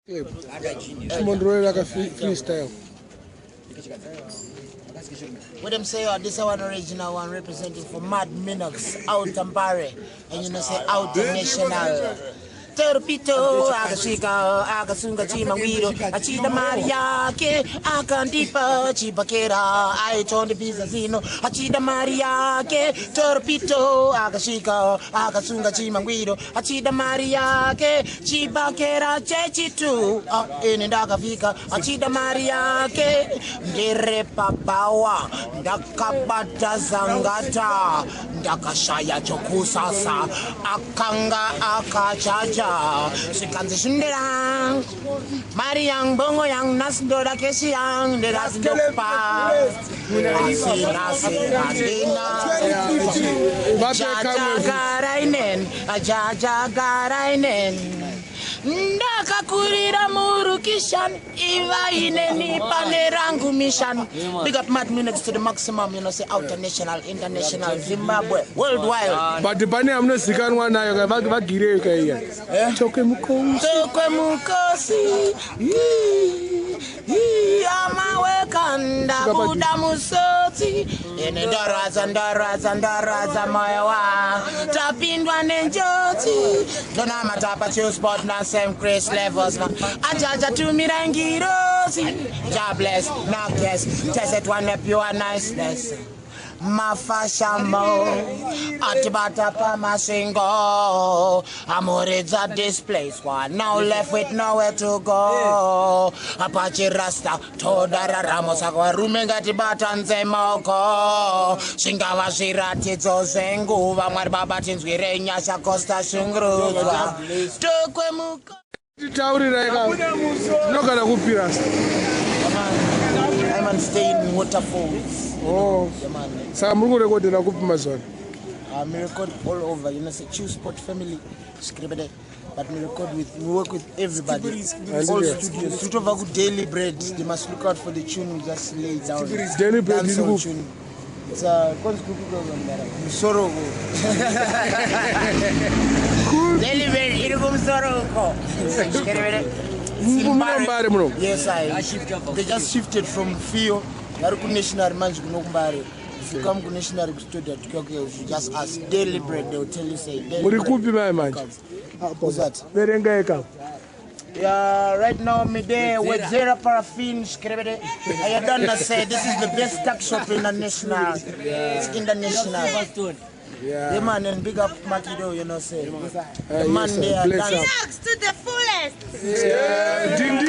Like a freestyle. What them say, this is one original one representing for Mad Minox out Mbare, and you know say out national. Terpito, Agashika, Agasunga Chimamiro, Achida Mariake, Akandipa, Chibakera, I told the Bizazino, Achida Mariake, Terpito, Agashika, Agasunga Chimamiro, Achida Mariake, Chibakera, Chechitu, in Dagavika, Achida Mariake, Derepa Bawa, Dakabata Zangata, Dakashaya Chokusasa, Akanga Akachaja. Sikanzi shundera Mariang bongo yang nasdora kesi yang deras dopa nasi adina Jaja garainen Ndaka kurira murukishan Iva ineni panerangu mission. Big up Mad Minutes to the maximum, you know, say outer national, international, Zimbabwe, worldwide. But the bunny I'm not second one now, you have Gire Choke Mukosi Yama Wekanda Buda Musoti Ene Daraza Mayawa Tapindwa Nenjoti Dona Matapa Chill Spot na same grace levels na Ajaja to Mirangirosi Jobless, not yes Test it one pure niceness Mafashamo Atibata Pamasingo Amorid's at this place one now left with nowhere to go Apache Rasta Todara Ramos Agua Rumenga Tibata Nzemoko Shingawa Shirati Zozengu Vamarbaba Tinswirenya Shakosta Shungruza Tokwemuko Tauri Rega no gonna go piras. I'm staying in waterfalls. Oh, so I'm going to go to the Mazon. I record all over, you know, say Choose Sport family, scripted, but we work with everybody. All studios. Shoot over good daily bread. They must look out for the tune we just lay down. Daily bread is good. It's a Sorrow. Daily bread, Irugum Sorrow. Yes, they just shifted from Fio. National Manj Mbare. If you come to National Studio, you just ask daily bread, they will tell you say daily bread. Who's that? Yeah, right now I'm there Wedzera paraffin scribede. I don't say this is the best tax shop in the national. It's international. Yeah, man, and big up Makidho, you know, say. The man there next to the fullest. Yeah, ding.